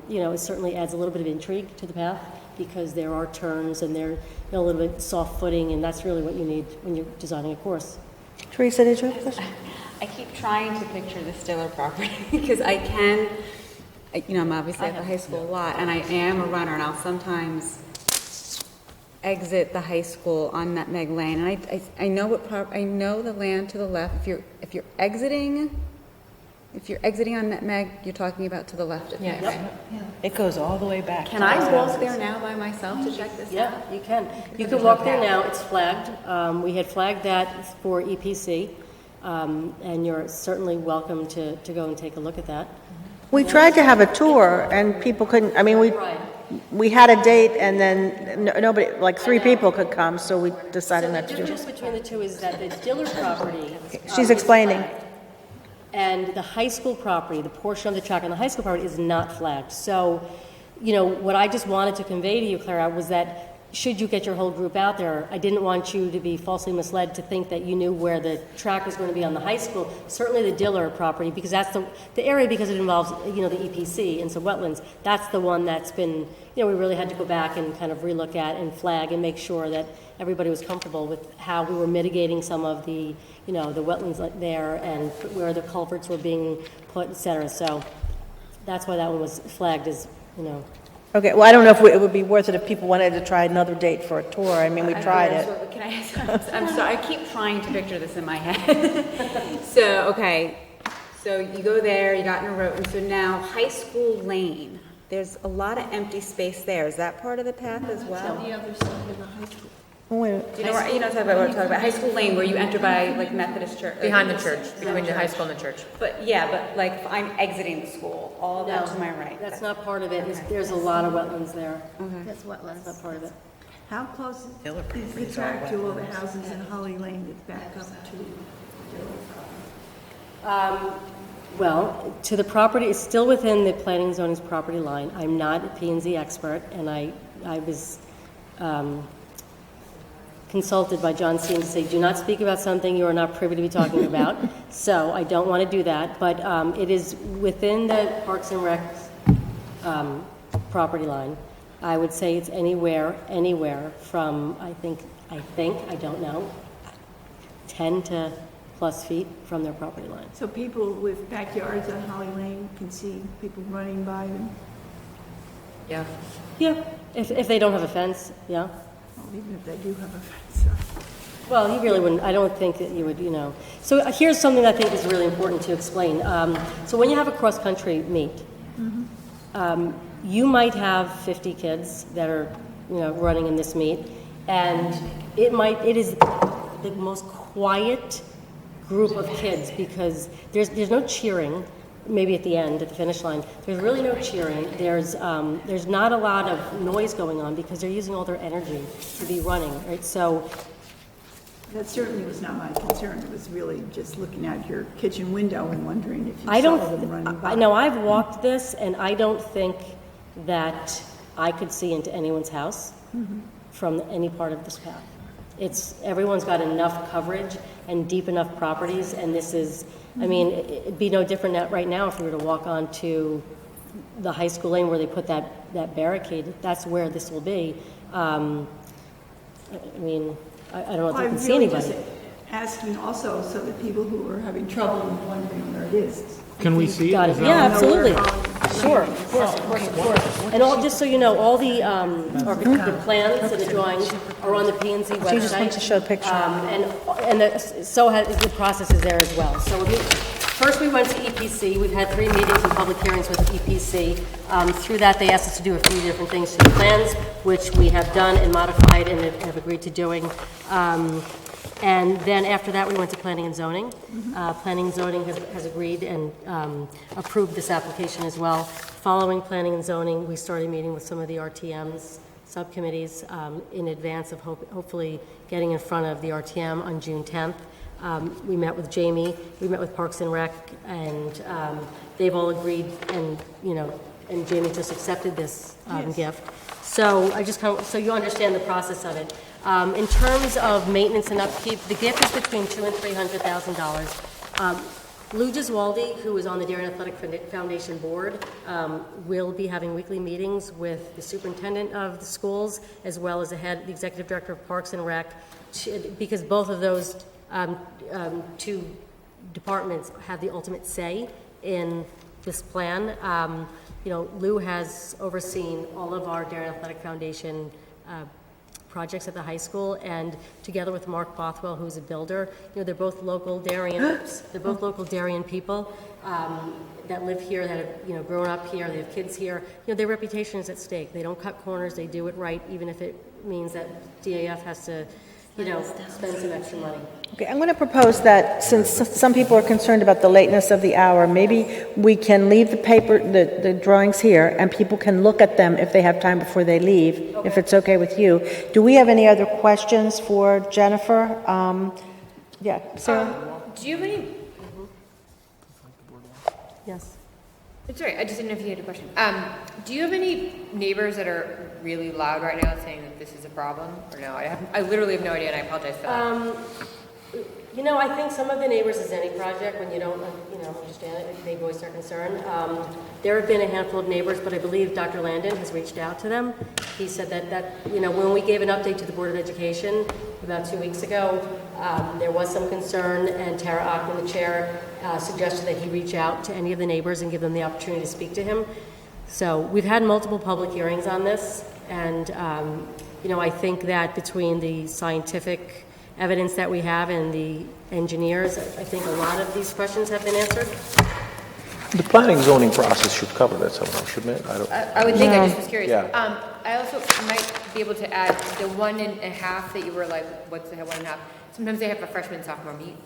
it certainly adds a little bit of intrigue to the path, because there are turns and they're a little bit soft footing, and that's really what you need when you're designing a course. Teresa, did you have a question? I keep trying to picture the Stiller property because I'm obviously at the high school a lot, and I am a runner, and I'll sometimes exit the high school on Nutmeg Lane, and I know the land to the left. If you're exiting If you're exiting on Nutmeg, you're talking about to the left of Nutmeg. It goes all the way back. Can I walk there now by myself to check this out? Yeah, you can. You can walk there now, it's flagged. We had flagged that for EPC, and you're certainly welcome to go and take a look at that. We tried to have a tour, and people couldn't, I mean, we had a date, and then nobody, like 3 people could come, so we decided not to The do it. difference between the two is that the Diller property. She's is explaining. flagged, and the high school property, the portion of the track on the high school property is not flagged. So, you know, what I just wanted to convey to you, Clara, was that should you get your whole group out there, I didn't want you to be falsely misled to think that you knew where the track was going to be on the high school. Certainly the Diller property, because that's the area, because it involves, you know, the EPC and some wetlands. That's the one that's been, you know, we really had to go back and kind of relook at and flag and make sure that everybody was comfortable with how we were mitigating some of the, you know, the wetlands there and where the culverts were being put, et cetera. So that's why that one was flagged as, you know. Okay, well, I don't know if it would be worth it if people wanted to try another date for a tour. I mean, we tried it. Can I ask, I'm sorry, I keep trying to picture this in my head. So, okay, so you go there, you got in a road, and so now High School Lane, there's a lot of empty space there. Is that part of the path as well? On the other side of the high school. Oh, wait. Do you know what, talking about what I'm talking about? High School Lane, where you enter by like Methodist church. Behind the church, between the high school and the church. But yeah, but like if I'm exiting the school, all of that to my right. That's not part of it. There's a lot of wetlands there. That's wetlands. That's not part of it. How close is the track to all the houses in Holly Lane that back up to? Well, to the property, it's still within the planning and zoning's property line. I'm not a P&Z expert, and I was consulted by John Steen to say, do not speak about something you are not privy to be talking about. So I don't want to do that, but it is within the Parks and Rec property line. I would say it's anywhere from, I think, I don't know, 10 to plus feet from their property line. So people with backyards on Holly Lane can see people running by them? Yeah. Yeah, if they don't have a fence, yeah. Well, even if they do have a fence. Well, you really wouldn't, I don't think that you would, you know. So here's something I think is really important to explain. So when you have a cross-country meet, you might have 50 kids that are, you know, running in this meet, and it is the most quiet group of kids because there's no cheering. Maybe at the end, at the finish line, there's really no cheering. There's not a lot of noise going on because they're using all their energy to be running, right? So That certainly was not my concern. It was really just looking out your kitchen window and wondering if you I saw don't. them running by. I know I've walked this, and I don't think that I could see into anyone's house from any part of this path. Everyone's got enough coverage and deep enough properties, and this is. I mean, it'd be no different right now if we were to walk onto the high school lane where they put that barricade. That's where this will be. I mean, I don't know if you can see anybody. I'm really just asking also so that people who are having trouble and wondering where it is. Can we see it? Got it. Is that- Yeah, absolutely. Sure, Of course. And all, just so you know, all the plans and the drawings are on the P&Z website. So you just want to show a picture. So is the process is there as well. So first we went to EPC. We've had 3 meetings and public hearings with EPC. Through that, they asked us to do a few different things to the plans, which we have done and modified and have agreed to doing. And then after that, we went to Planning and Zoning. Planning and Zoning has agreed and approved this application as well. Following Planning and Zoning, we started meeting with some of the RTM's subcommittees in advance of hopefully getting in front of the RTM on June 10th. We met with Jamie, we met with Parks and Rec, and they've all agreed, and and Jamie just accepted this gift. So I just so you understand the process of it. In terms of maintenance and upkeep, the gift is between $200,000 and $300,000. Lou Giswaldi, who is on the Darien Athletic Foundation board, will be having weekly meetings with the superintendent of the schools, as well as the executive director of Parks and Rec, because both of those 2 departments have the ultimate say in this plan. Lou has overseen all of our Darien Athletic Foundation projects at the high school, and together with Mark Bothwell, who's a builder, they're both local Darien, they're both local Darien people that live here, that have, grown up here, they have kids here. Their reputation is at stake. They don't cut corners, they do it right, even if it means that DAF has to, spend some extra money. Okay, I'm going to propose that since some people are concerned about the lateness of the hour, maybe we can leave the paper, the drawings here, and people can look at them if they have time before they leave, if it's okay with you. Do we have any other questions for Jennifer? Yeah, Sarah? Do you have any? Yes. It's all right. I just didn't know if you had a question. Do you have any neighbors that are really loud right now saying that this is a problem? Or no? I literally have no idea, and I apologize for that. I think some of the neighbors is any project, when you don't, understand it, they voice their concern. There have been a handful of neighbors, but I believe Dr. Landon has reached out to them. He said that when we gave an update to the Board of Education about 2 weeks ago, there was some concern, and Tara Ockman, the chair, suggested that he reach out to any of the neighbors and give them the opportunity to speak to him. So we've had multiple public hearings on this, and I think that between the scientific evidence that we have and the engineers, I think a lot of these questions have been answered. The planning zoning process should cover that somehow, shouldn't it? I would think. I just was curious. Yeah. I also might be able to add the 1.5 that you were like, what's the 1.5? Sometimes they have a freshman sophomore meet,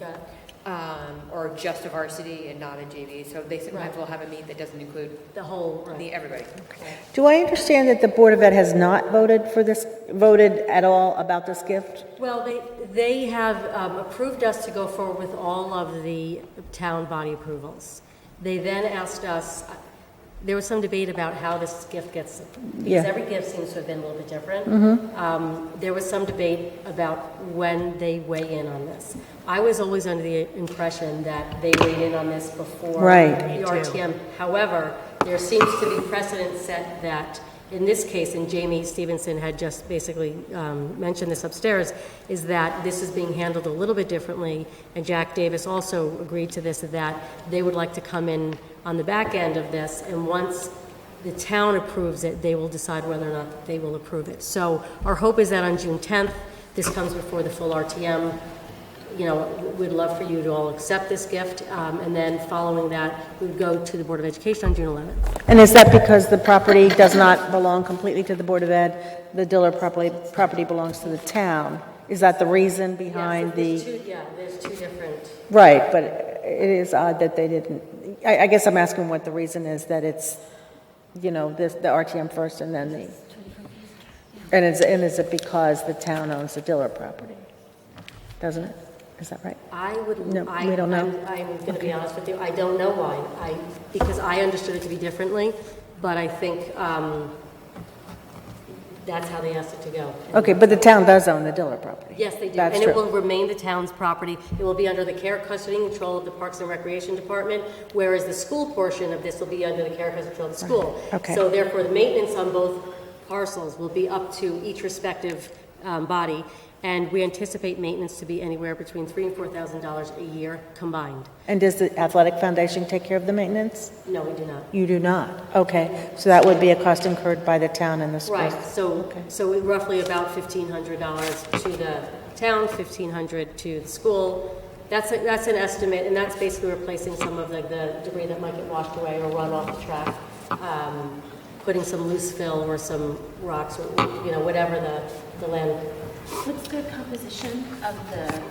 or just a varsity and not a JV. So they sometimes will have a meet that doesn't include the whole everybody. Do I understand that the Board of Ed has not voted at all about this gift? Well, they have approved us to go forward with all of the town body approvals. They then asked us, there was some debate about how this gift gets, because every gift seems to have been a little bit different. There was some debate about when they weigh in on this. I was always under the impression that they weighed in on this before the RTM. However, there seems to be precedent set that in this case, and Jamie Stevenson had just basically mentioned this upstairs, is that this is being handled a little bit differently, and Jack Davis also agreed to this, that they would like to come in on the back end of this, and once the town approves it, they will decide whether or not they will approve it. So our hope is that on June 10th, this comes before the full RTM. We'd love for you to all accept this gift, and then following that, we would go to the Board of Education on June 11th. And is that because the property does not belong completely to the Board of Ed? The Diller property belongs to the town. Is that the reason behind there's two different. Right, but it is odd that they didn't. I guess I'm asking what the reason is that it's, the RTM first and then the. And is it because the town owns the Diller property? Doesn't it? Is that right? We don't know. I'm going to be honest with you. I don't know why. Because I understood it to be differently, but I think that's how they asked it to go. Okay, but the town does own the Diller property. Yes, they do. That's and true. It will remain the town's property. It will be under the care, custody, and control of the Parks and Recreation Department, whereas the school portion of this will be under the care, custody, and control of the school. Okay. So therefore, the maintenance on both parcels will be up to each respective body. And we anticipate maintenance to be anywhere between $3,000 and $4,000 a year combined. And does the Athletic Foundation take care of the maintenance? No, we do not. You do not? Okay. So that would be a cost incurred by the town and the school? Right. So roughly about $1,500 to the town, $1,500 to the school. That's an estimate, and that's basically replacing some of the debris that might get washed away or run off the track, putting some loose fill or some rocks or whatever the land. What's the composition of the,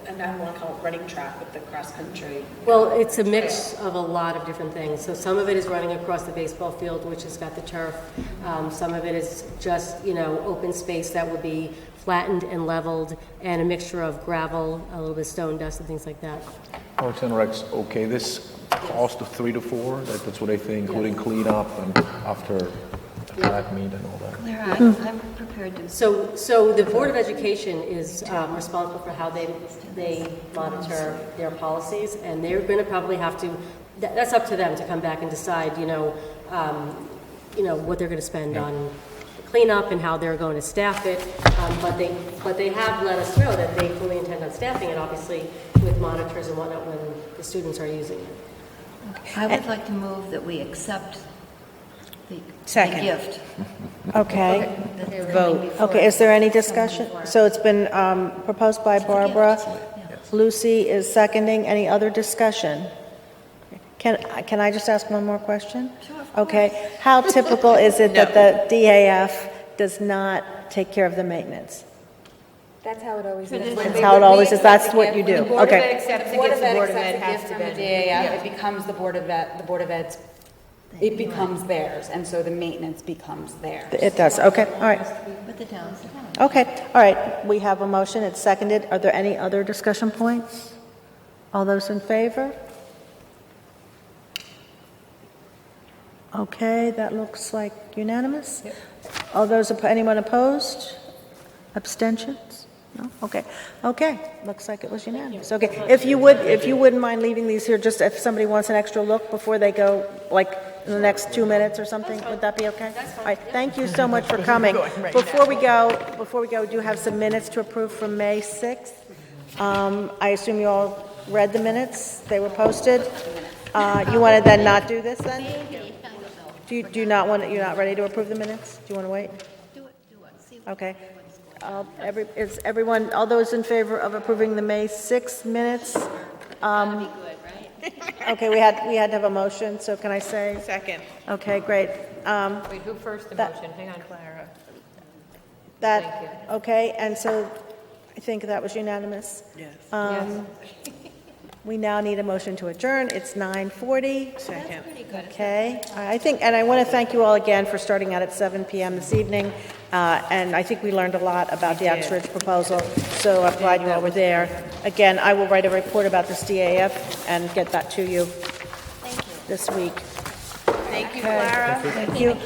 and I don't want to call it running track, with the cross-country? Well, it's a mix of a lot of different things. So some of it is running across the baseball field, which has got the turf. Some of it is just, open space that would be flattened and leveled, and a mixture of gravel, a little bit of stone dust, and things like that. Parks Rex, okay, this cost of 3 to 4, that's what they think, including cleanup and after that meet and all that. Clara, I'm prepared to. So the Board of Education is responsible for how they monitor their policies, and they're going to probably have to. That's up to them to come back and decide, what they're going to spend on cleanup and how they're going to staff it. But they have let us know that they fully intend on staffing it, obviously, with monitors and whatnot when the students are using it. I would like to move that we accept the Second. gift. Okay. that they're coming Vote. before Okay, is there any us, coming discussion? before us. So it's been proposed by Barbara. Yes. Lucy is seconding. Any other discussion? Can I just ask one more question? Sure, of Okay. How typical is it that the DAF does not take care of the maintenance? That's how it always Tradition. is. That's how it always is. That's what you do. When the Board of Ed Okay. accepts The it, Board gets of the Ed Board of accepts Ed a has gift to from the then. DAF, it becomes the Board of Ed's, it becomes theirs, and so the maintenance becomes theirs. It does. Okay. All right. But the town's the town. Okay. All right. We have a motion. It's seconded. Are there any other discussion points? All those in favor? Okay, that looks like unanimous. All those, anyone opposed? Abstentions? No? Okay. Okay, looks like it was unanimous. Okay, if you wouldn't mind leaving these here, just if somebody wants an extra look before they go, like, in the next 2 minutes or something, would that be okay? All right, thank you so much for coming. Before we go, do you have some minutes to approve from May 6th? I assume you all read the minutes? They were posted? You want to then not do this then? Do you not want, you're not ready to approve the minutes? Do you want to wait? Do it. See what Okay. Is everyone, all those in favor of approving the May 6th minutes? be good, right? Okay, we had to have a motion, so can I say? Second. Okay, great. Wait, who first the That- motion? Hang on. Clara. That, okay, and so I think that was unanimous. Yes. We now need a motion to adjourn. It's 9:40. Second. Okay, I think, and I want to thank you all again for starting out at 7 PM this evening. And I think we learned a lot about the Oxbridge proposal, so I'm glad you all were there. Again, I will write a report about this DAF and get that to you this week. Thank you, Okay. Clara. Thank you.